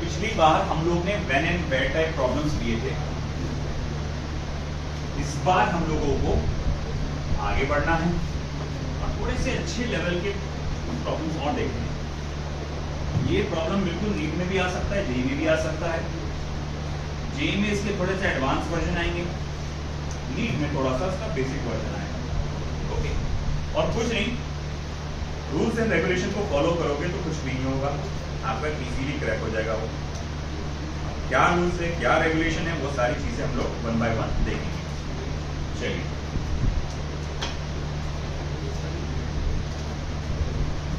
पिछली बार हम लोग ने when and where type problems लिए थे। इस बार हम लोगों को आगे बढ़ना है और थोड़े से अच्छे लेवल के प्रॉब्लम्स और देखने हैं। ये प्रॉब्लम बिल्कुल नीट में भी आ सकता है, जेई में भी आ सकता है। जेई में इसके थोड़े से एडवांस वर्जन आएंगे, नीट में थोड़ा सा इसका बेसिक वर्जन आएगा। ओके, और कुछ नहीं, रूल्स एंड रेगुलेशन को फॉलो करोगे तो कुछ नहीं होगा, आपका इजीली क्रैक हो जाएगा। वो क्या रूल्स है, क्या रेगुलेशन है, वो सारी चीजें हम लोग वन बाय वन देखेंगे। चलिए,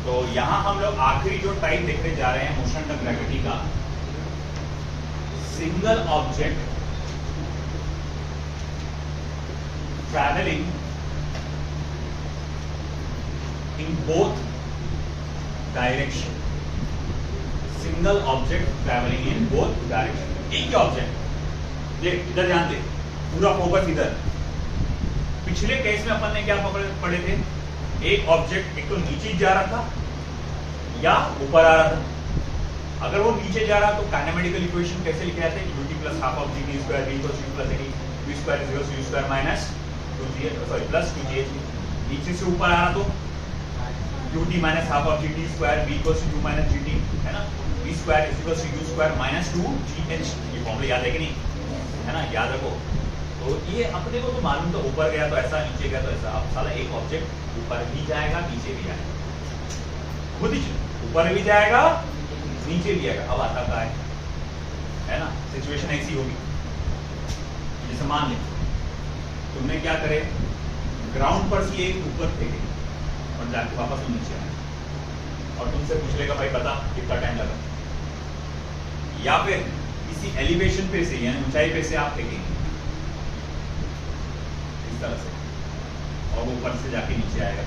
तो यहां हम लोग आखिरी जो टाइप देखने जा रहे हैं मोशन द ग्रेविटी का, single object travelling in both direction. Single object travelling in both direction. एक ही ऑब्जेक्ट, देख इधर ध्यान दे, पूरा फोकस इधर। पिछले केस में अपन ने क्या पढ़े थे, एक ऑब्जेक्ट एक तो नीचे जा रहा था या ऊपर आ रहा था। अगर वो नीचे जा रहा तो काइनेमेटिकल इक्वेशन कैसे लिखे जाते हैं, ut plus half of gt square v equals u plus at v square is equals u square minus 2g sorry plus 2gh। नीचे से ऊपर आ रहा तो ut minus half of gt square v equals u minus gt, है ना। v square is equals u square minus 2gh। ये formula याद है कि नहीं, है ना, याद रखो। तो ये अपने को तो मालूम, तो ऊपर गया तो ऐसा, नीचे गया तो ऐसा। अब साला एक ऑब्जेक्ट ऊपर भी जाएगा नीचे भी आएगा, खुद ही ऊपर भी जाएगा नीचे भी आएगा। अब आता का है ना, सिचुएशन ऐसी होगी, जैसे मान ले तुमने क्या करे, ग्राउंड पर से एक ऊपर फेंके और जाके वापस वो नीचे आए और तुमसे पूछ लेगा भाई बता कितना टाइम लगा, या फिर किसी एलिवेशन पे से यानी ऊंचाई पे से आप फेंकेंगे इस तरह से और वो ऊपर से जाके नीचे आएगा।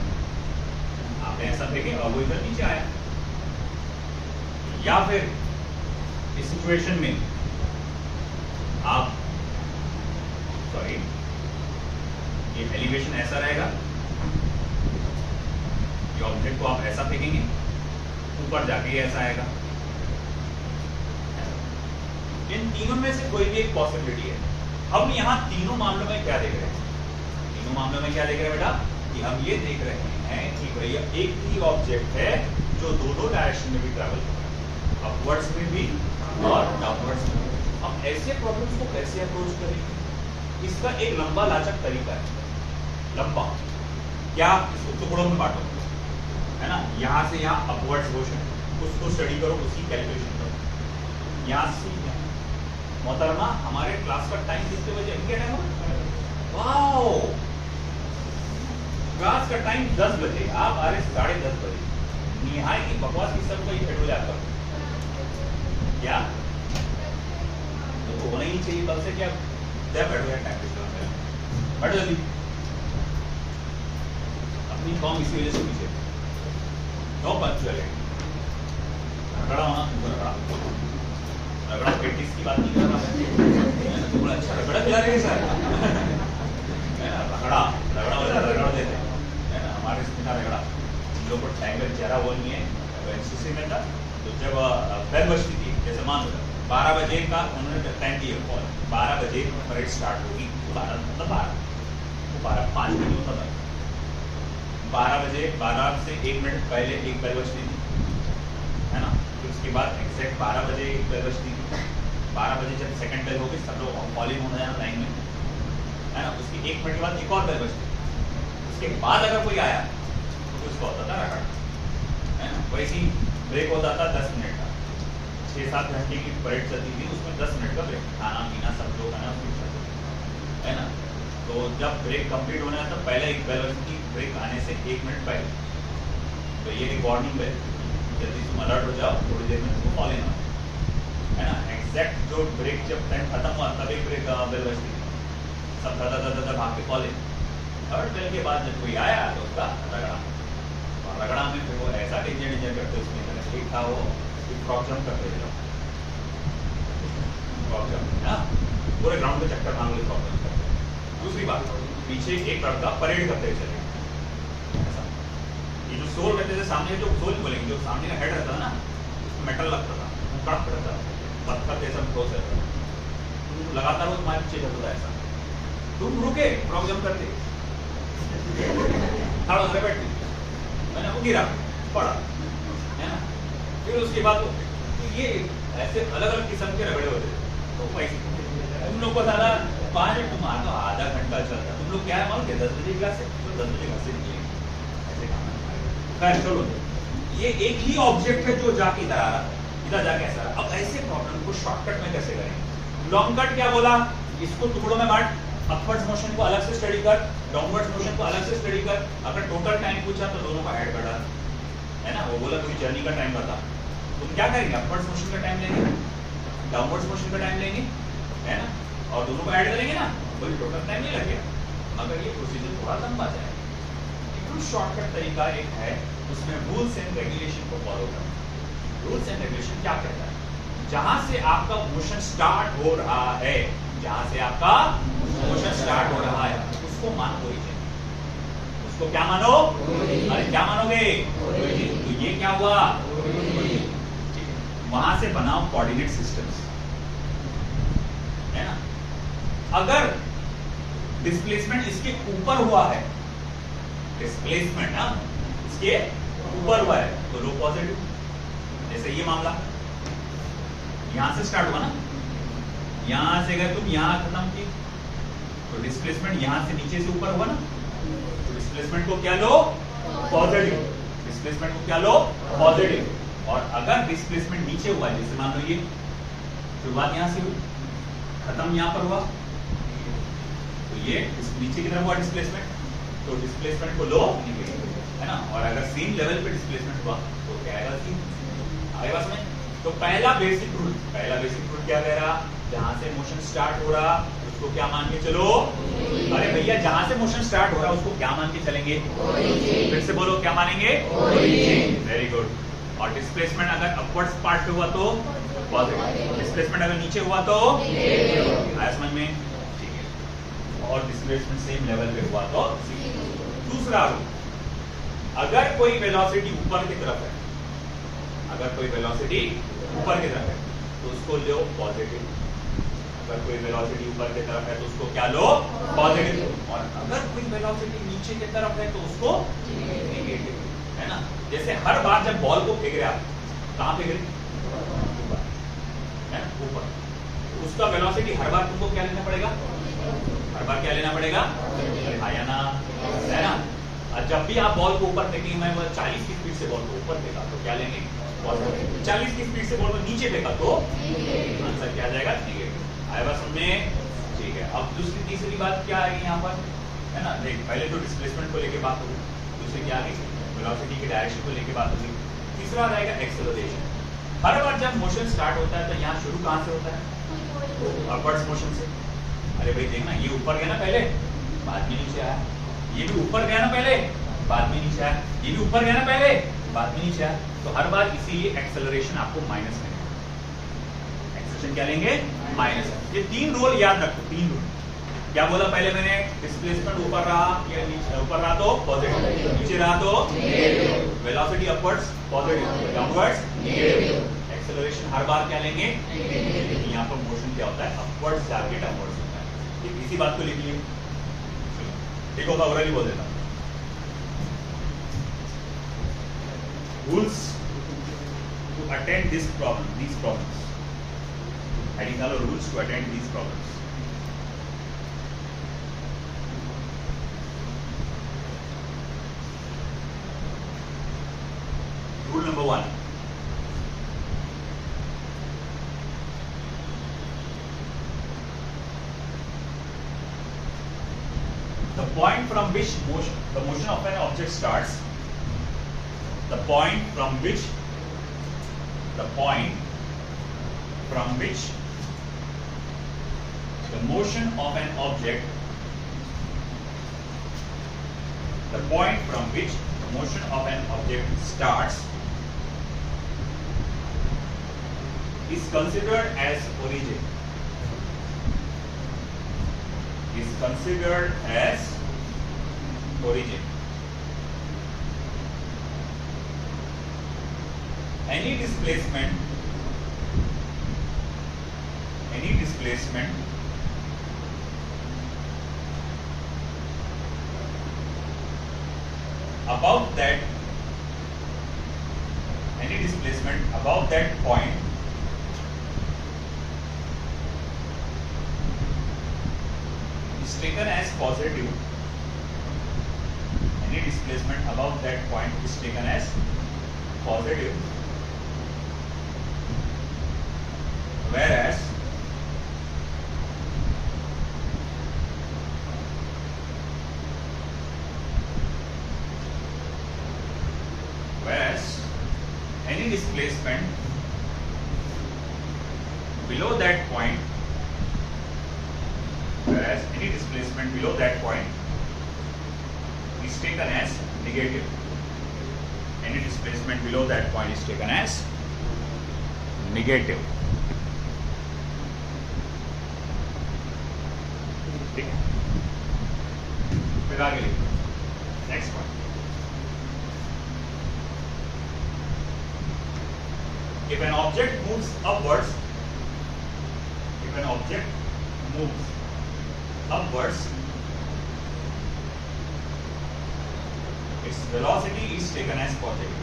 आपने ऐसा फेंके और वो इधर नीचे आया। या फिर इस सिचुएशन में आप सॉरी ये एलिवेशन ऐसा रहेगा, ये ऑब्जेक्ट को आप ऐसा फेंकेंगे, ऊपर जाके ये ऐसा आएगा। इन तीनों में से कोई भी एक पॉसिबिलिटी है। हम यहाँ तीनों मामलों में क्या देख रहे हैं, तीनों मामलों में क्या देख रहे हैं बेटा, कि हम ये देख रहे हैं कि भैया एक ही ऑब्जेक्ट है जो दोनों डायरेक्शन में भी ट्रैवल कर रहा है, अपवर्ड्स में भी और डाउनवर्ड्स में। हम ऐसे प्रॉब्लम्स को कैसे अप्रोच करेंगे, इसका एक लंबा लाचक तरीका है। लंबा क्या, इसको टुकड़ों में बांटो, है ना, यहाँ से यहाँ अपवर्ड्स मोशन, उसको स्टडी करो, उसकी कैलकुलेशन करो। यहाँ से मोहतरमा हमारे क्लास का टाइम कितने बजे, क्या टाइम हो, वाओ, क्लास का टाइम 10 बजे, आप आ रहे 10:30 बजे। निहाय की बकवास की सब कोई शेड्यूल आपका क्या, तो होना ही चाहिए। कल से क्या बैठो यार, टाइम वेस्ट, बैठो जल्दी। अपनी कॉम इसी वजह से पीछे नो पंक्चुअल है, रगड़ा होना, रगड़ा प्रैक्टिस की बात नहीं कर रहा मैं, थोड़ा अच्छा रगड़ा खिला रहे हैं सर, है ना, रगड़ा रगड़ा वाला रगड़ा देते हैं, है ना, हमारे इसमें रगड़ा हम लोग को ट्रायंगल चेहरा वो नहीं है। एनसीसी में था तो जब बेल बजती थी, जैसे मान लो 12 बजे का उन्होंने टाइम दिया, 12 बजे परेड स्टार्ट होगी, 12 मतलब 12:05 होता था। 12 बजे 12 से 1 मिनट पहले एक बेल बजती थी, है ना, फिर उसके बाद एग्जैक्ट 12 बजे एक बेल बजती थी। 12 बजे जब सेकंड बेल होगी सब लोग फॉलिंग होना जाना लाइन में, है ना, उसकी 1 मिनट के बाद एक और बेल बजती थी। उसके बाद अगर कोई आया तो उसको होता था रगड़, है ना। वैसे ही ब्रेक होता था 10 मिनट का, 6-7 घंटे की परेड चलती थी, उसमें 10 मिनट का ब्रेक, खाना पीना सब लोग, है ना, है ना। तो जब ब्रेक कंप्लीट होना है तो पहले एक बेल बजती, ब्रेक आने से 1 मिनट पहले, तो ये वार्निंग बेल, जल्दी तुम अलर्ट हो जाओ, थोड़ी देर में तुमको कॉल इन है ना। एग्जैक्ट जो ब्रेक जब टाइम खत्म हुआ तब एक ब्रेक बेल बजती, सब दादा भाग के कॉल इन। और बेल के बाद जब कोई आया तो उसका रगड़ा, और रगड़ा में फिर वो ऐसा डेंजर करते उसमें ठीक था, वो फ्रॉक जंप करते थे, फ्रॉक जंप, है ना, पूरे ग्राउंड में चक्कर मार ले फ्रॉक जंप करते। दूसरी बात, पीछे एक लड़का परेड करते चले, ऐसा ये जो सोल कहते थे, सामने जो सोल बोलेंगे, जो सामने का हेड रहता था ना, उसमें मेटल लगता था, वो कड़क रहता था, पत्थर जैसा ठोस है, तुम लगातार वो तुम्हारे पीछे चलता है ऐसा, तुम रुके फ्रॉक जंप करते खड़ा होकर बैठते, मैंने वो गिरा पड़ा है ना, फिर उसके बाद तो ये ऐसे अलग अलग किस्म के रगड़े होते तो पैसे तुम लोग को ज्यादा 5 मिनट तुम आना आधा घंटा चलता, तुम लोग क्या है मालूम 10 बजे क्लास है तो 10 बजे घर से निकले ऐसे काम है। खैर चलो, ये एक ही ऑब्जेक्ट है जो जाके इधर आ रहा, इधर जाके ऐसा रहा। अब ऐसे प्रॉब्लम को शॉर्टकट में कैसे करें? लॉन्ग कट क्या बोला, इसको टुकड़ों में बांट, अपवर्ड्स मोशन को अलग से स्टडी कर, डाउनवर्ड्स मोशन को अलग से स्टडी कर, अगर टोटल टाइम पूछा तो दोनों को ऐड कर डाल, है ना। वो बोला पूरी जर्नी का टाइम बता, तुम क्या करेंगे, अपवर्ड्स मोशन का टाइम लेंगे, डाउनवर्ड्स मोशन का टाइम लेंगे, है ना, और दोनों को ऐड करेंगे ना, कोई टोटल टाइम नहीं लगेगा, मगर ये प्रोसीजर थोड़ा लंबा जाएगा। एकदम शॉर्टकट तरीका एक है, उसमें रूल्स एंड रेगुलेशन को फॉलो करना। रूल्स एंड रेगुलेशन क्या कहता है, जहां से आपका मोशन स्टार्ट हो रहा है, जहां से आपका मोशन स्टार्ट हो रहा है उसको मानो ओरिजिन, उसको क्या मानो, अरे क्या मानोगे, तो ये क्या हुआ, वहां से बनाओ कोऑर्डिनेट सिस्टम्स, है ना। अगर डिस्प्लेसमेंट इसके ऊपर हुआ है, डिस्प्लेसमेंट ना इसके ऊपर हुआ है तो रो पॉजिटिव, जैसे ये मामला यहां से स्टार्ट हुआ ना, यहां से अगर तुम यहां खत्म की तो डिस्प्लेसमेंट यहां से नीचे से ऊपर हुआ ना, तो डिस्प्लेसमेंट को क्या लो, पॉजिटिव, डिस्प्लेसमेंट को क्या लो, पॉजिटिव। और अगर डिस्प्लेसमेंट नीचे हुआ, जैसे मान लो ये शुरुआत यहां से हुई, खत्म यहां पर हुआ, तो ये नीचे की तरफ हुआ डिस्प्लेसमेंट, तो डिस्प्लेसमेंट को लो निगेटिव, है ना। और अगर सेम लेवल पे डिस्प्लेसमेंट हुआ तो क्या आएगा, सेम आएगा समझ। तो पहला बेसिक रूल क्या कह रहा, जहां से मोशन स्टार्ट हो रहा उसको क्या मान के चलो, अरे भैया जहां से मोशन स्टार्ट हो रहा उसको क्या मान के चलेंगे, फिर से बोलो क्या मानेंगे, वेरी गुड। और डिस्प्लेसमेंट अगर अपवर्ड्स पार्ट पे हुआ तो पॉजिटिव, डिस्प्लेसमेंट अगर नीचे हुआ तो आया समझ में, ठीक है। और डिस्प्लेसमेंट सेम लेवल पे हुआ तो। दूसरा रूल, अगर कोई वेलोसिटी ऊपर की तरफ है, अगर कोई वेलोसिटी ऊपर की तरफ है तो उसको लो पॉजिटिव, अगर कोई वेलोसिटी ऊपर की तरफ है तो उसको क्या लो, पॉजिटिव। और अगर कोई वेलोसिटी नीचे की तरफ है तो उसको नेगेटिव, है ना। जैसे हर बार जब बॉल को फेंक रहे आप, कहां फेंक रहे, है ना, ऊपर, तो उसका वेलोसिटी हर बार तुमको क्या लेना पड़ेगा, हर बार क्या लेना पड़ेगा, हाँ या ना, है ना। और जब भी आप बॉल को ऊपर फेंकेंगे, मैं 40 की स्पीड से बॉल को ऊपर फेंका तो क्या लेंगे, 40 की स्पीड से बॉल को नीचे फेंका तो आंसर क्या आ जाएगा, नेगेटिव। आया बात समझ में, ठीक है। अब दूसरी तीसरी बात क्या आएगी यहाँ पर, है ना, देख पहले तो डिस्प्लेसमेंट को लेके बात होगी, दूसरी क्या आ गई, वेलोसिटी की डायरेक्शन को लेके बात होगी, तीसरा रहेगा एक्सेलरेशन। हर बार जब मोशन स्टार्ट होता है तो यहाँ शुरू कहाँ से होता है, अपवर्ड्स मोशन से। अरे भाई देखना, ये ऊपर गया ना पहले, बाद में नीचे आया, ये भी ऊपर गया ना पहले, बाद में नीचे आया, ये भी ऊपर गया ना पहले, बाद में नीचे आया, तो हर बार इसीलिए एक्सेलरेशन आपको माइनस में, एक्सेलरेशन क्या लेंगे, माइनस। ये 3 रूल याद रखो, 3 रूल। क्या बोला पहले मैंने, डिस्प्लेसमेंट ऊपर रहा या नीचे, ऊपर रहा तो पॉजिटिव, नीचे रहा तो negative, velocity upwards positive, downwards negative, acceleration हर बार क्या लेंगे, यहाँ पर मोशन क्या होता है, अपवर्ड्स जाके डाउनवर्ड्स होता है। ठीक, इसी बात को लिख लिए, ठीक होगा, ओरली बोल देता हूं। Rules to attend this problem, these problems, heading डालो, rules to attend these problems। Rule number 1, the point from which the motion of an object starts, the point from which the motion of an object, the point from which the motion of an object starts is considered as origin, is considered as origin. Any displacement any displacement above that point is taken as positive. Any displacement above that point is taken as positive, whereas any displacement below that point, is taken as negative. Any displacement below that point is taken as negative. ठीक है, फिर आगे लिखो next point. If an object moves upwards, its velocity is taken as positive.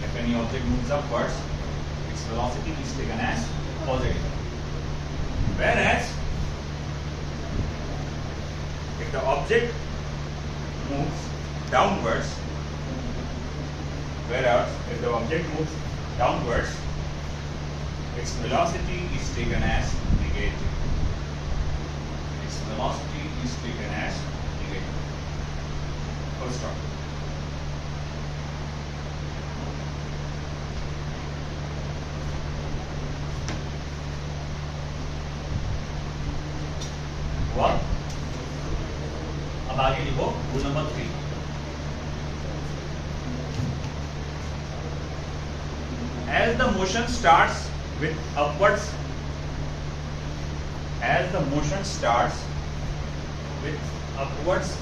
If any object moves upwards, its velocity is taken as positive. Whereas if the object moves downwards, its velocity is taken as negative. Full stop. हुआ? अब आगे लिखो rule number 3. As the motion starts with upwards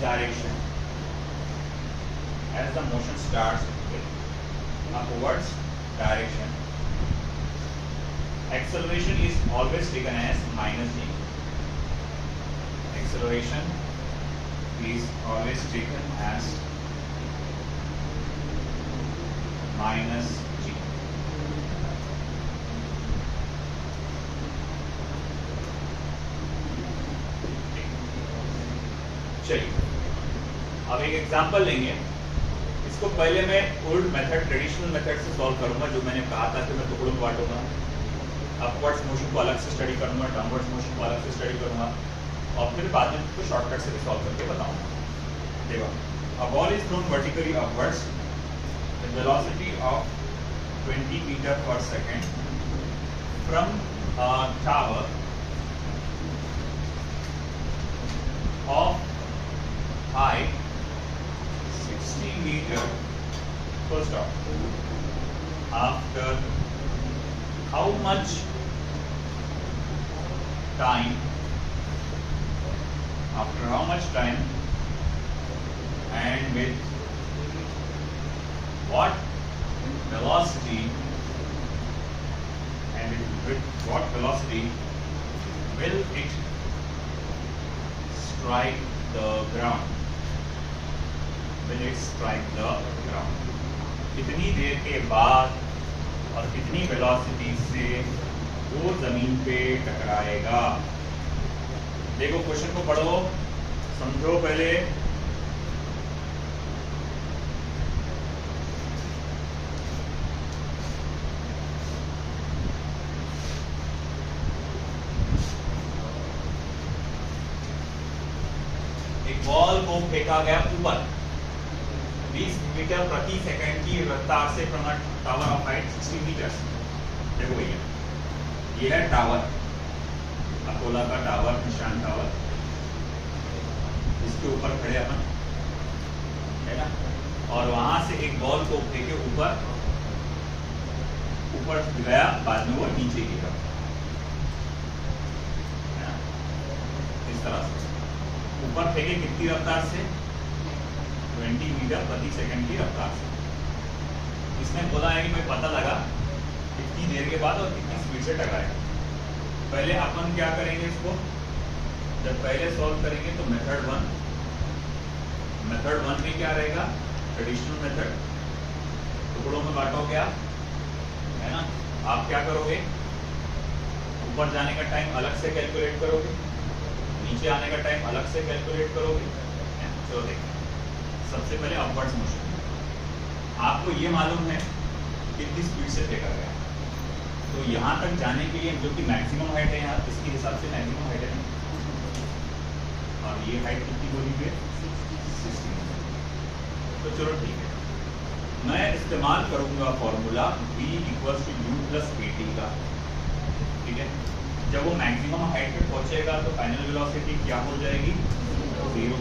direction, acceleration is always taken as minus g. चलिए अब एक example लेंगे. इसको पहले मैं ओल्ड मेथड, ट्रेडिशनल मेथड से सॉल्व करूंगा, जो मैंने कहा था कि मैं टुकड़ों में बांटूंगा. अपवर्ड्स मोशन को अलग से स्टडी करूंगा, डाउनवर्ड्स मोशन को अलग से स्टडी करूंगा, और फिर बाद में उसको शॉर्टकट से भी सॉल्व करके बताऊंगा. देखो, a ball is thrown vertically upwards with velocity of 20 meter per second from a tower of height 60 meter. Full stop. After how much time and with what velocity will it strike the ground? कितनी देर के बाद और कितनी velocity से वो जमीन पे टकराएगा? देखो क्वेश्चन को पढ़ो, समझो पहले. एक बॉल को फेंका गया ऊपर 20 मीटर प्रति सेकंड की रफ्तार से from a tower of height 60 metre. देखो भैया, ये है टावर, अकोला का टावर, निशान टावर. इसके ऊपर खड़े अपन, है ना, और वहां से एक बॉल को फेंके ऊपर गया, बाद में वो नीचे गिरा. इस तरह से ऊपर फेंके कितनी रफ्तार से? 20 मीटर प्रति सेकंड की रफ्तार से। इसने बोला है कि मैं पता लगा कितनी देर के बाद और कितनी स्पीड से टकराएगा। पहले अपन क्या करेंगे, इसको जब पहले सॉल्व करेंगे तो मेथड वन में क्या रहेगा, ट्रेडिशनल मेथड, टुकड़ों में बांटोगे आप, है ना। आप क्या करोगे, ऊपर जाने का टाइम अलग से कैलकुलेट करोगे, नीचे आने का टाइम अलग से कैलकुलेट करोगे। तो देखिए सबसे पहले अपवर्ड्स मोशन, आपको ये मालूम है कितनी स्पीड से फेंका गया, तो यहाँ तक जाने के लिए जो कि मैक्सिमम हाइट है यहाँ, इसके हिसाब से मैक्सिमम हाइट है, और ये हाइट कितनी बोली है 16। तो चलो ठीक है, मैं इस्तेमाल करूंगा फॉर्मूला v = u + kt का, ठीक है। जब वो मैक्सिमम हाइट पे पहुंचेगा तो फाइनल वेलोसिटी क्या हो जाएगी, 0।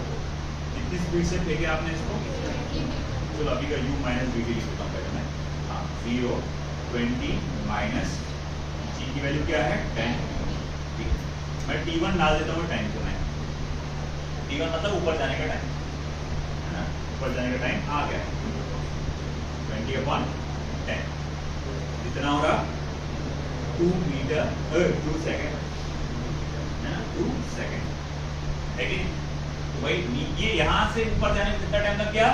कितनी स्पीड से फेंके आपने इसको, चलो अभी का u - vt लिख देता हूँ पहले मैं, हाँ 0 20 माइनस g की वैल्यू क्या है 10, ठीक है। मैं t1 डाल देता हूँ टाइम को, मैं t1 मतलब ऊपर जाने का टाइम, है ना, ऊपर जाने का टाइम आ गया 20/10, कितना हो रहा 2 सेकेंड, है ना, 2 सेकेंड, है कि तो भाई ये यहाँ से ऊपर जाने में कितना टाइम लग गया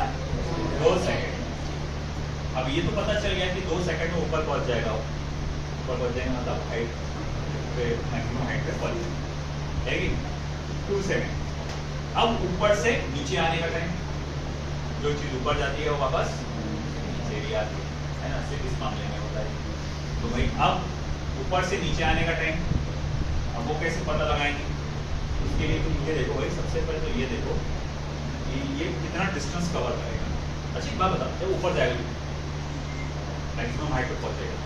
2 सेकेंड। अब ये तो पता चल गया कि 2 सेकंड में ऊपर पहुंच जाएगा, ऊपर पहुंच जाएगा मतलब हाइट पे, मैक्सिमम हाइट पे पहुंच जाएगा, है कि 2 सेकंड। अब ऊपर से नीचे आने का टाइम, जो चीज ऊपर जाती है वो वापस नीचे भी आती है ना, सिर्फ इस मामले में होता है। तो भाई अब ऊपर से नीचे आने का टाइम, अब वो कैसे पता लगाएंगे, उसके लिए तो ये देखो भाई, सबसे पहले तो ये देखो कि ये कितना डिस्टेंस कवर करेगा। अच्छा एक बात बता, जब ऊपर जाएगा मैक्सिमम हाइट पे पहुंचेगा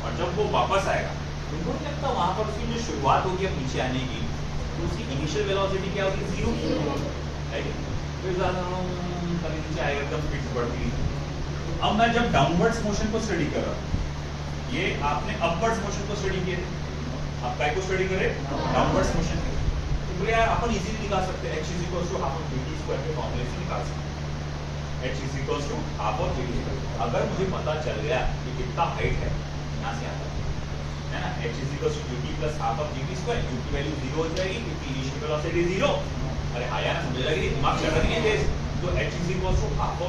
और जब वो वापस आएगा, तुमको नहीं लगता वहां पर उसकी जो शुरुआत होगी अब नीचे आने की, तो उसकी इनिशियल वेलोसिटी क्या होगी 0, है कि फिर ज़्यादा कभी नीचे आएगा एकदम स्पीड बढ़ती है। अब मैं जब डाउनवर्ड्स मोशन को स्टडी कर रहा हूँ, ये आपने अपवर्ड्स मोशन को स्टडी किए, आप काय को स्टडी करें डाउनवर्ड्स मोशन, तो बोले यार अपन इजीली निकाल सकते हैं, h = ½ के फॉर्मूले से निकाल सकते हैं, h = ½ अगर मुझे पता चल गया कि कितना हाइट है यहाँ से आता है ना, h = ut + ½ u की वैल्यू 0 हो जाएगी क्योंकि इनिशियल वेलोसिटी 0। अरे हाँ यार समझ लगी, दिमाग चल रही है तेज, तो h = ½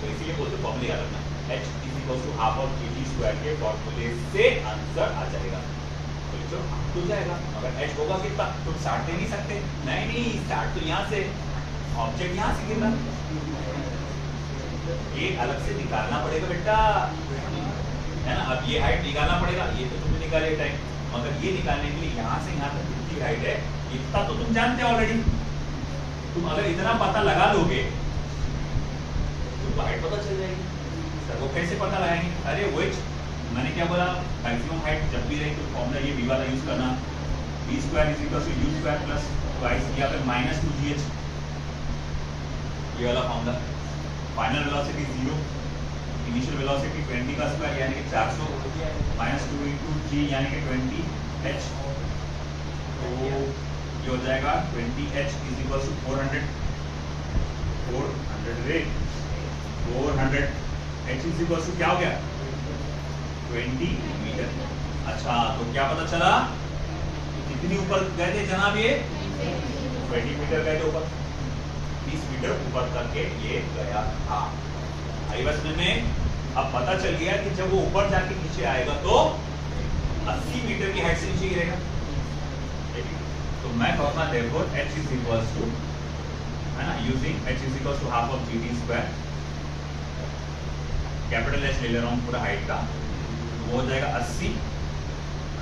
इसलिए बोलते फॉर्मूले याद रखना, h = ½ के फॉर्मूले से आंसर आ जाएगा, तो तो जाएगा। अगर h होगा कितना, तुम 60 दे नहीं सकते, नहीं 60 तो यहाँ से ऑब्जेक्ट यहाँ से गिर रहा, ये अलग से निकालना पड़ेगा बेटा, है ना। अब ये हाइट निकालना पड़ेगा, ये तो तुमने निकाले टाइम, मगर ये निकालने के लिए यहाँ से यहाँ तक कितनी हाइट है इतना तो तुम जानते हो ऑलरेडी। तुम अगर इतना पता लगा लोगे तो हाइट पता चल जाएगी। सर वो कैसे पता लगाएंगे, अरे वो मैंने क्या बोला, मैक्सिमम हाइट जब भी रही तो फॉर्मूला ये v वाला यूज करना, v² = u² + ट्वाइस या फिर -2gh, ये वाला formula. Final velocity 0, initial velocity 20 का स्क्वायर यानी कि 400 -2 * g यानी कि 20h, तो ये हो जाएगा 20h = 400 h = क्या हो गया 20 मीटर। अच्छा तो क्या पता चला कितनी ऊपर गए थे जनाब, ये 20 मीटर गए थे ऊपर, 30 मीटर ऊपर तक के ये गया था। आई बस में अब पता चल गया कि जब वो ऊपर जाके नीचे आएगा तो 80 मीटर की हाइट से नीचे गिरेगा, तो मैं कहूँगा therefore h = है ना, यूजिंग h = ½ कैपिटल H ले रहा हूँ पूरा हाइट का, वो हो जाएगा 80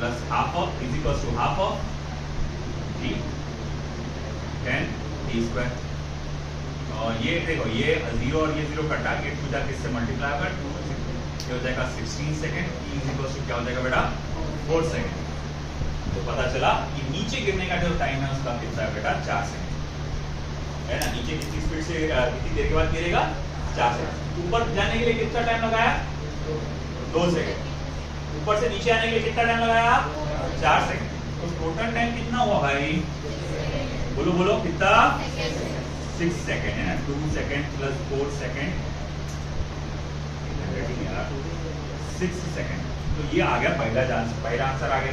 + ½ = g 10 t²। और ये देखो ये 0 और ये 0 कटा, ये 2 जाके इससे मल्टीप्लाई होगा, 2 ये हो जाएगा 16 सेकेंड, t = क्या हो जाएगा बेटा 4 सेकेंड। तो पता चला कि नीचे गिरने का जो टाइम है उसका कितना है बेटा 4 सेकेंड, है ना। नीचे कितनी स्पीड से कितनी देर के बाद गिरेगा 4 सेकेंड। ऊपर जाने के लिए कितना टाइम लगाया 2 सेकेंड, ऊपर से नीचे आने के लिए कितना टाइम लगाया 4 सेकेंड, तो टोटल टाइम कितना हुआ भाई, बोलो बोलो कितना 6 सेकेंड है ना, 2 सेकेंड प्लस 4 सेकेंड 6 सेकेंड। तो ये आ गया पहला आंसर आ गया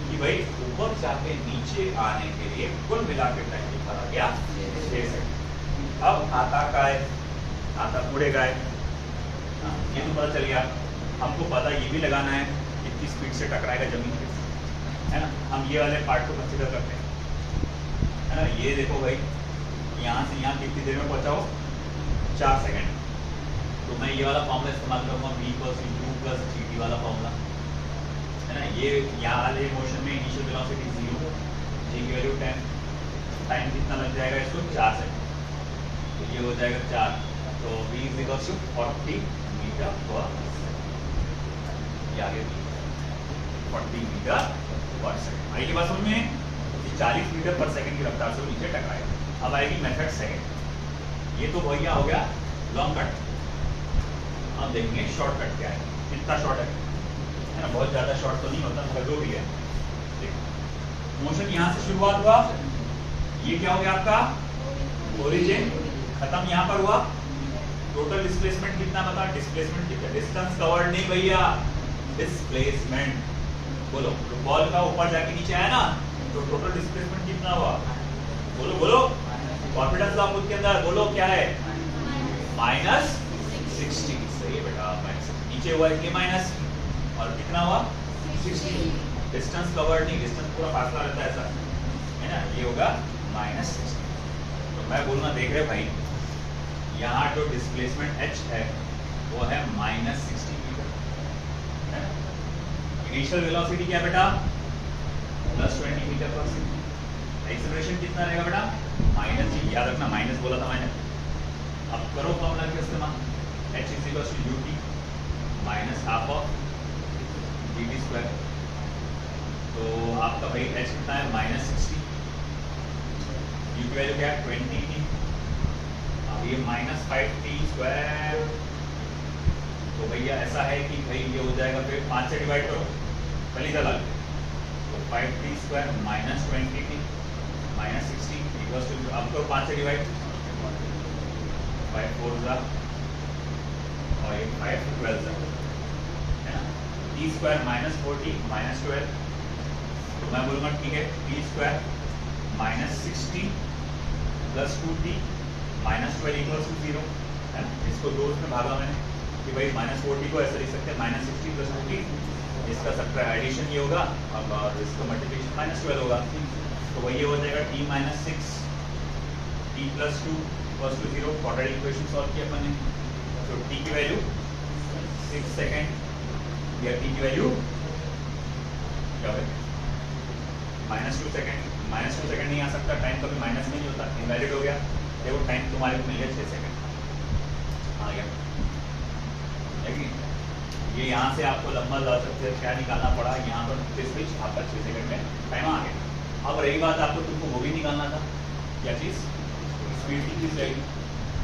कि भाई ऊपर जाके नीचे आने के लिए कुल मिला के टाइम कितना आ गया 6 सेकेंड। अब आता का है, आता उड़ेगा है, ये तो पता चल गया। हमको पता ये भी लगाना है कितनी स्पीड से टकराएगा जमीन पे, है ना। हम ये वाले पार्ट को कंसीडर करते हैं, है ना। ये देखो भाई, यहाँ से यहाँ कितनी देर में पहुंचा हो, 4 सेकेंड। तो मैं ये वाला फॉर्मूला इस्तेमाल करूंगा, v + u + gt वाला फॉर्मूला, है ना। ये यहाँ वाले मोशन में इनिशियल वेलोसिटी 0, g की वैल्यू 10, टाइम कितना लग जाएगा इसको 4 सेकेंड। तो ये हो जाएगा 4, तो v = 40 मीटर पर सेकेंड। ये आगे 40 मीटर पर सेकेंड। आगे बात समझ में, 40 मीटर पर सेकेंड की रफ्तार से नीचे टकराएगा। अब आएगी मेथड सेकेंड। ये तो भैया हो गया लॉन्ग कट। अब देखेंगे शॉर्टकट क्या है, कितना शॉर्ट है ना। बहुत ज्यादा शॉर्ट तो नहीं होता, मगर जो भी है। देखो मोशन यहाँ से शुरुआत हुआ, ये क्या हो गया आपका ओरिजिन, खत्म यहाँ पर हुआ। टोटल डिस्प्लेसमेंट कितना बता, डिस्प्लेसमेंट कितना, डिस्टेंस कवर्ड नहीं भैया, डिस्प्लेसमेंट बोलो। बॉल का ऊपर जाके नीचे आया ना, तो टोटल डिस्प्लेसमेंट कितना हुआ, बोलो बोलो, कॉन्फिडेंस ला खुद के अंदर, बोलो क्या है, -60। सही है बेटा, नीचे हुआ इसलिए माइनस, और कितना हुआ 60। डिस्टेंस कवर्ड नहीं, डिस्टेंस पूरा फासला रहता है ऐसा, है ना। ये होगा -60। तो मैं बोलूँगा, देख रहे भाई, यहाँ जो डिस्प्लेसमेंट h है वो है -60 मीटर, है ना। इनिशियल वेलोसिटी क्या बेटा, +20 मीटर पर सेकंड। एक्सेलरेशन कितना रहेगा बेटा, -g, याद रखना माइनस बोला था मैंने। अब करो फॉर्मूला का इस्तेमाल, h = ut -12 dt²। तो आपका भाई h कितना है, -60, u की वैल्यू क्या है 20 थी, अब ये -5t²। तो भैया ऐसा है कि भाई ये हो जाएगा, फिर 5 से डिवाइड करो, पहली दलाल, तो 5t² -20t -60 अब तो 5 से डिवाइड, 5 4 जा और ये 5 12 जा, है ना। t² -40 -12, तो मैं बोलूँगा ठीक है, t² -60 + 2t -12 = 0, है ना। इसको 2 में भागा मैंने कि भाई -40 को ऐसे लिख सकते हैं, -60 + 2t, इसका सबका एडिशन ये होगा, अब और इसका मल्टीप्लिकेशन -12 होगा। तो वही हो जाएगा t -6 t + 2 = 0। Quadratic equation solve किया अपन ने, तो t की वैल्यू 6 सेकेंड या t की वैल्यू क्या है, -2 सेकेंड। -2 सेकेंड नहीं आ सकता, टाइम कभी माइनस नहीं होता, इनवैलिड हो गया। देखो टाइम तुम्हारे को मिल गया 6 सेकेंड आ गया। लेकिन ये यहाँ से आपको लंबा जा सकते हैं, क्या निकालना पड़ा यहाँ पर, स्विच आपका 6 सेकंड में टाइम आ गया। अब रही बात, आपको तुमको वो भी निकालना था, क्या चीज़, स्पीड की चीज़ रहेगी।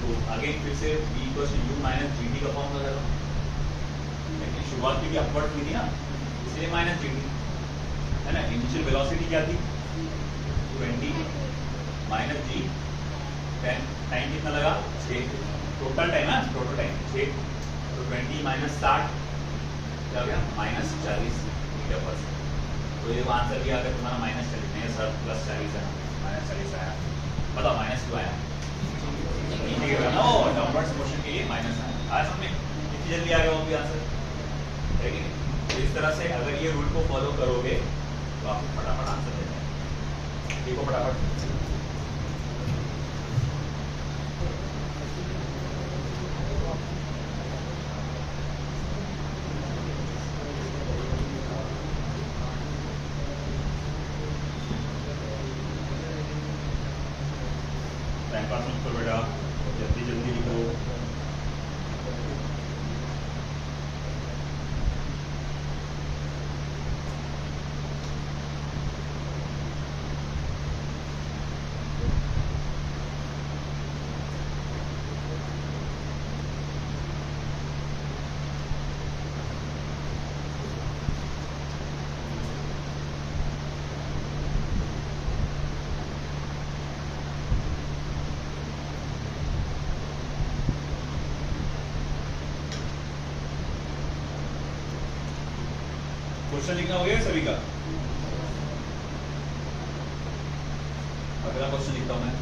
तो आगे फिर से v = u - gt का फॉर्म लगा लो, लेकिन शुरुआत की भी अपवर्ड हुई थी ना, इसलिए -gt, है ना। इनिशियल वेलोसिटी क्या थी 20 -g 10, टाइम कितना लगा 6, टोटल टाइम है, टोटल टाइम 6, तो 20 - 60 क्या हो गया, -40 मीटर पर सेकंड। तो ये आंसर भी अगर तुम्हारा -40 नहीं है सर, +40 है, -40 आया, बताओ माइनस क्यों आया, नीचे गिरा ना, डाउनवर्ड्स मोशन के लिए माइनस आया। आज हमने कितनी जल्दी आ गया वो भी आंसर, ठीक है। तो इस तरह से अगर ये रूल को फॉलो करोगे तो आपको फटाफट आंसर देते हैं, देखो फटाफट। टाइम पास मत करो बेटा, जल्दी जल्दी लिखो। क्वेश्चन लिखना हो गया सभी का? अगला क्वेश्चन लिखता हूं मैं।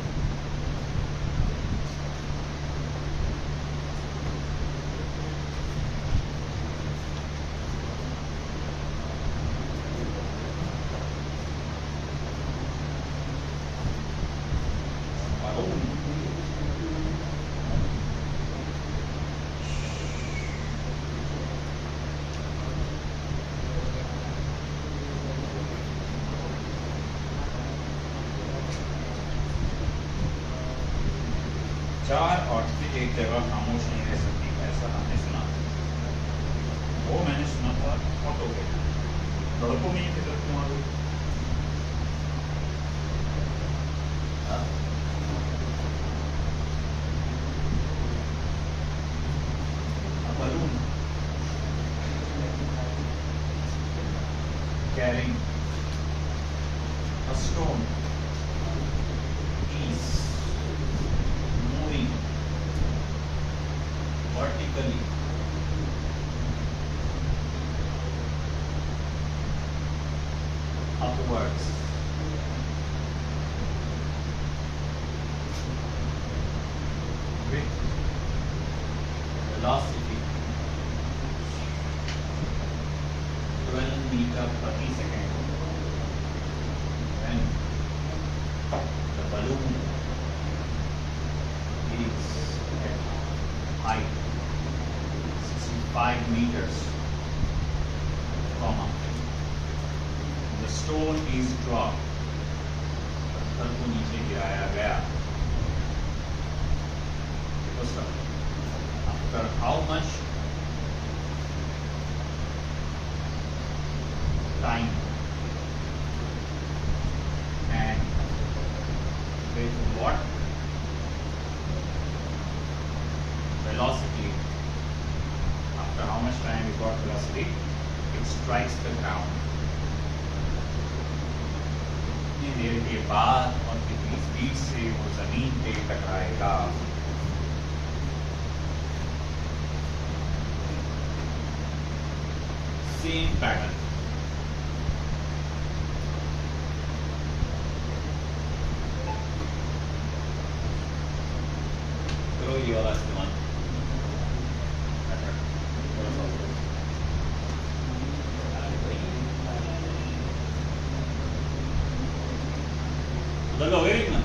चार औरतें एक जगह खामोश नहीं रह सकती, ऐसा हमने सुना। वो मैंने सुना था ऑटो के। लड़कों में ये फिक्र क्यों आ गई? Balloon carrying a stone is moving vertically upwards with velocity 12 meters per second when the balloon is at height 65 meters, comma the stone is dropped, पत्थर को नीचे गिराया गया। After how much time and with what velocity, after how much time with what velocity it strikes the ground, कितनी देर के बाद और कितनी स्पीड से वो जमीन पे टकराएगा। Same pattern. करो ये वाला इस्तेमाल। उधर का हो गया लिखना।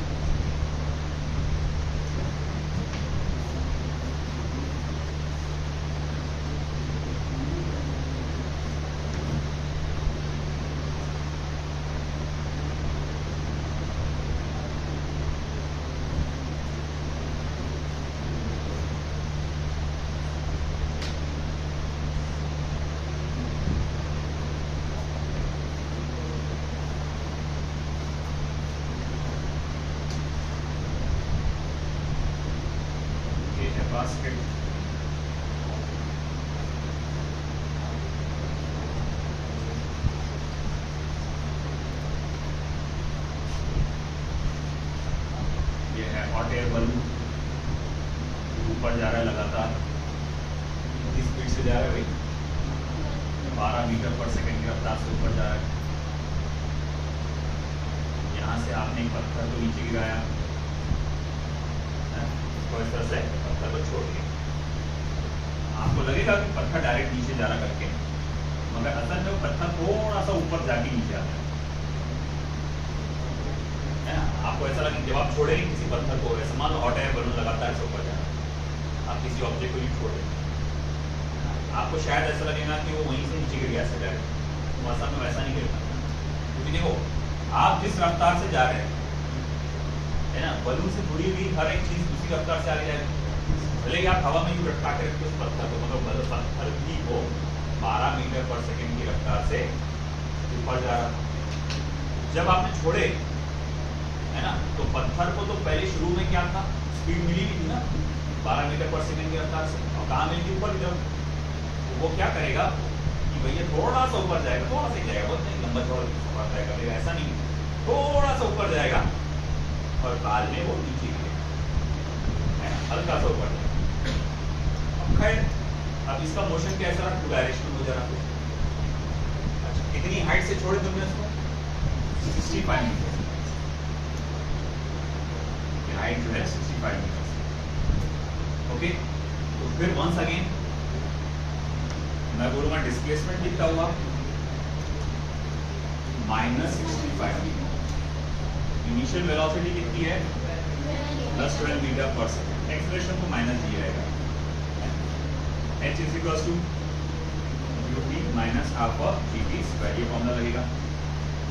बास्केट ये है हॉट एयर बलून, ऊपर जा रहा है लगातार। कितनी स्पीड से जा रहा है भाई? 12 मीटर पर सेकंड की रफ्तार से ऊपर जा रहा है। यहाँ से आपने एक पत्थर को नीचे गिराया, तो इस तरह से पत्थर को छोड़ दिया। आपको लगेगा कि पत्थर डायरेक्ट नीचे जा रहा करके, मगर असल में वो पत्थर थोड़ा सा ऊपर जाके नीचे आता है ना। आपको ऐसा लगे जब आप छोड़ेंगे किसी पत्थर को, ऐसा मान लो हॉट एयर बलून लगातार से ऊपर जा रहा है, आप किसी ऑब्जेक्ट को नहीं छोड़ेंगे, आपको शायद ऐसा लगेगा कि वो वहीं से नीचे गिर गया ऐसा डायरेक्ट। तो असल में वैसा नहीं गिर पाता, क्योंकि देखो आप जिस रफ्तार से जा रहे हैं है ना, बलून से जुड़ी हुई हर एक चीज दूसरी रफ्तार से आगे जाएगी। भले ही आप हवा में यूं लटका के रखते उस पत्थर को, मतलब पत्थर भी को 12 मीटर पर सेकंड की रफ्तार से ऊपर जा रहा। जब आपने छोड़े है ना, तो पत्थर को तो पहले शुरू में क्या था, स्पीड मिली भी थी ना 12 मीटर पर सेकंड की रफ्तार से, और कहाँ मिलती ऊपर की तरफ। तो वो क्या करेगा कि भैया थोड़ा सा ऊपर जाएगा, थोड़ा सा जाएगा, बहुत नहीं लंबा चौड़ा सफर तय करेगा, ऐसा नहीं, थोड़ा सा ऊपर जाएगा और बाद में वो नीचे गिरेगा, हल्का सा ऊपर। अब खैर अब इसका मोशन कैसा रहा, टू डायरेक्शनल हो जा रहा। अच्छा कितनी हाइट से छोड़े तुमने उसको? 65 मीटर। हाइट जो है 65 मीटर। ओके, तो फिर वंस अगेन मैं बोलूंगा डिस्प्लेसमेंट कितना हुआ? -65 मीटर। इनिशियल वेलोसिटी कितनी है? +12 मीटर पर सेकेंड। एक्सेलरेशन को माइनस दिया जाएगा। h is equal to ut minus half of gt square, ये फॉर्मूला लगेगा।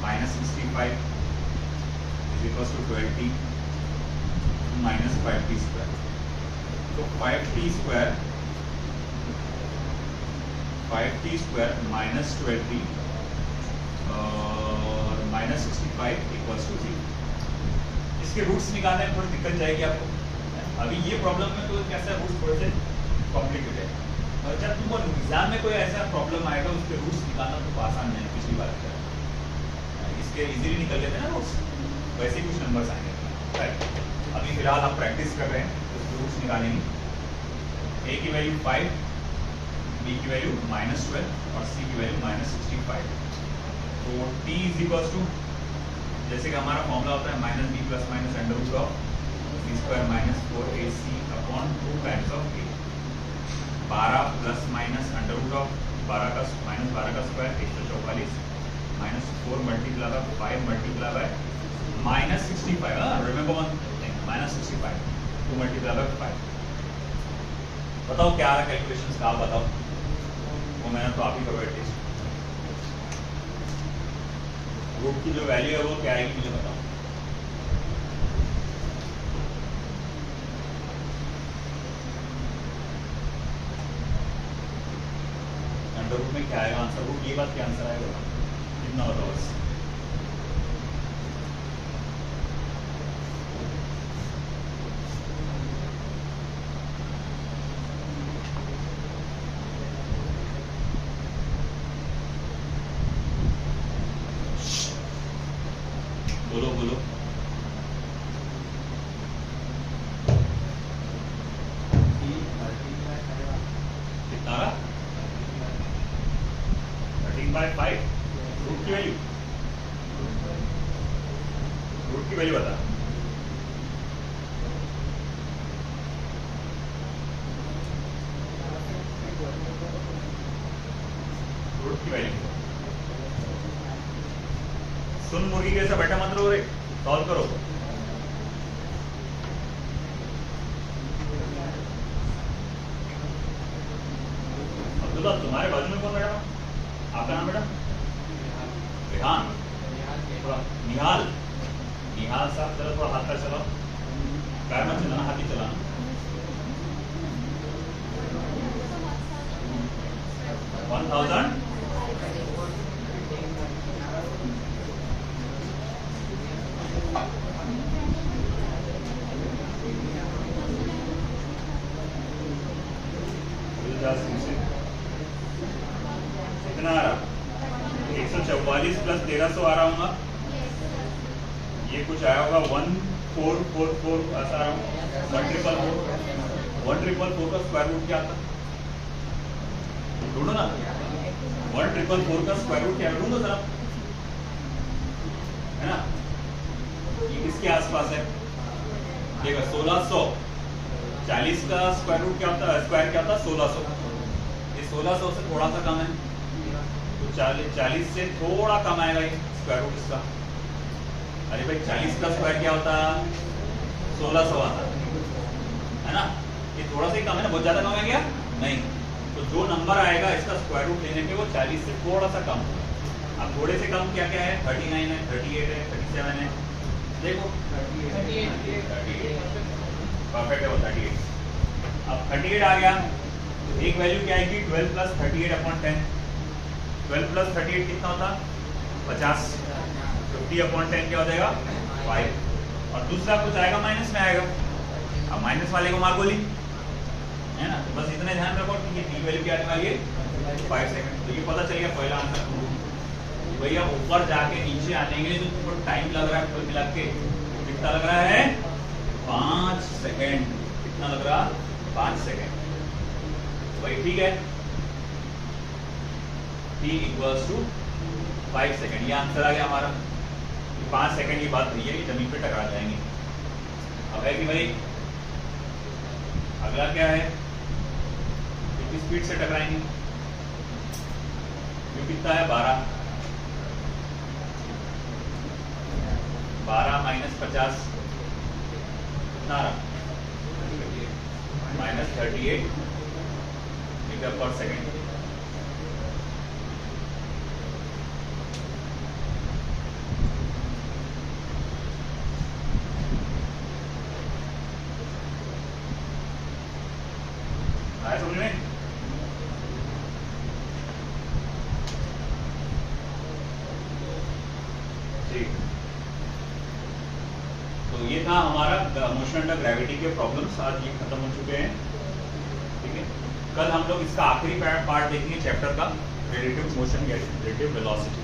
-65 is equal to 12t minus 5t square. तो 5t स्क्वायर माइनस 12t और -65 इक्वल्स टू 0। इसके रूट्स निकालने में थोड़ी दिक्कत जाएगी आपको। अभी ये प्रॉब्लम में तो कैसा रूट्स थोड़े से कॉम्प्लिकेटेड है, और जब तुमको एग्जाम में कोई ऐसा प्रॉब्लम आएगा उसके रूट्स निकालना तो आसान नहीं है। पिछली बार की तरह इसके इजीली निकल लेते ना रूट्स, वैसे कुछ नंबर्स आएंगे। अभी फिलहाल आप प्रैक्टिस कर रहे हैं तो उसके रूट्स निकालेंगे। a की वैल्यू 5, b की वैल्यू -12 और c की वैल्यू -65। तो t इज इक्वल टू, जैसे कि हमारा फॉर्मूला होता है -b + -√b² -4ac upon 2 times of a। 12 ± √12 का square 144 -4 multiply by 5 multiply by -65। Remember one thing, -65 2 multiply by 5। बताओ क्या आ रहा कैलकुलेशंस का? आप बताओ, वो मैंने तो आप ही करो एटलीस्ट। रूट की जो वैल्यू है वो क्या आएगी मुझे बताओ। अंडर रूट में क्या आएगा आंसर? रूट ये बात क्या आंसर आएगा? कितना बताओ बस। बोलो बोलो। कितना रहा? 13/5। रूट की वैल्यू बता। रूट की वैल्यू सुन मुर्गी कैसा बैठा मत रहो रे, सॉल्व करो। अब्दुल्ला तुम्हारे बाजू में कौन बैठा? आपका नाम बेटा? रेहान। थोड़ा निहाल साहब, जरा थोड़ा हाथ पैर चलाओ। पैर मत चलाना, हाथ ही चलाना। कितना आ रहा? 144 + 1300 आ रहा होगा। ये कुछ आया होगा 1444 ऐसा आ रहा होगा। 1444 का स्क्वायर रूट क्या आता? ढूंढो ना। 1444 का स्क्वायर रूट क्या? ढूंढो जरा, है ना? ये किसके आसपास है? देखो 1640 का स्क्वायर रूट क्या होता है? स्क्वायर क्या होता है? 1600। ये 1600 से थोड़ा सा कम है, तो 40 से थोड़ा कम आएगा ये स्क्वायर रूट इसका। अरे भाई 40 का स्क्वायर क्या होता है? 1600 आता है ना? ये थोड़ा सा ही कम है ना, बहुत ज्यादा कम है क्या? नहीं। तो जो नंबर आएगा इसका स्क्वायर रूट लेने पे वो 40 से थोड़ा सा कम होगा। अब थोड़े से कम क्या क्या है? 39 है, 38 है, 37 है। देखो 38 परफेक्ट है वो 38। अब 38 आ गया तो एक वैल्यू क्या आएगी? 12 + 38/10। 12 + 38 कितना होता? 50। 50/10 क्या हो जाएगा? 5। और दूसरा कुछ आएगा माइनस में आएगा। अब माइनस वाले को मार गोली, है ना? तो बस इतना ध्यान रखो कि ये टी वैल्यू क्या आने वाली है? 5 सेकंड। तो ये पता चल गया पहला आंसर। भैया ऊपर जाके नीचे आने के लिए जो तुमको टाइम लग रहा है कुल मिला के कितना लग रहा है? 5 सेकंड। कितना लग रहा? 5 सेकंड। भाई ठीक है, t = 5 सेकंड, ये आंसर आ गया हमारा। 5 सेकंड की बात नहीं है, ये जमीन पे टकरा जाएंगे। अब है कि भाई अगला क्या है, कितनी स्पीड से टकराएंगे, ये कितना है 12 माइनस 50 कितना माइनस 38 मीटर पर सेकेंड। आया समझ में? ठीक, तो ये था हमारा मोशन अंडर ग्रेविटी के प्रॉब्लम्स, आज ये खत्म हो चुके हैं। ठीक है, कल हम लोग इसका आखिरी पार्ट देखेंगे चैप्टर का, रिलेटिव मोशन या रिलेटिव वेलोसिटी।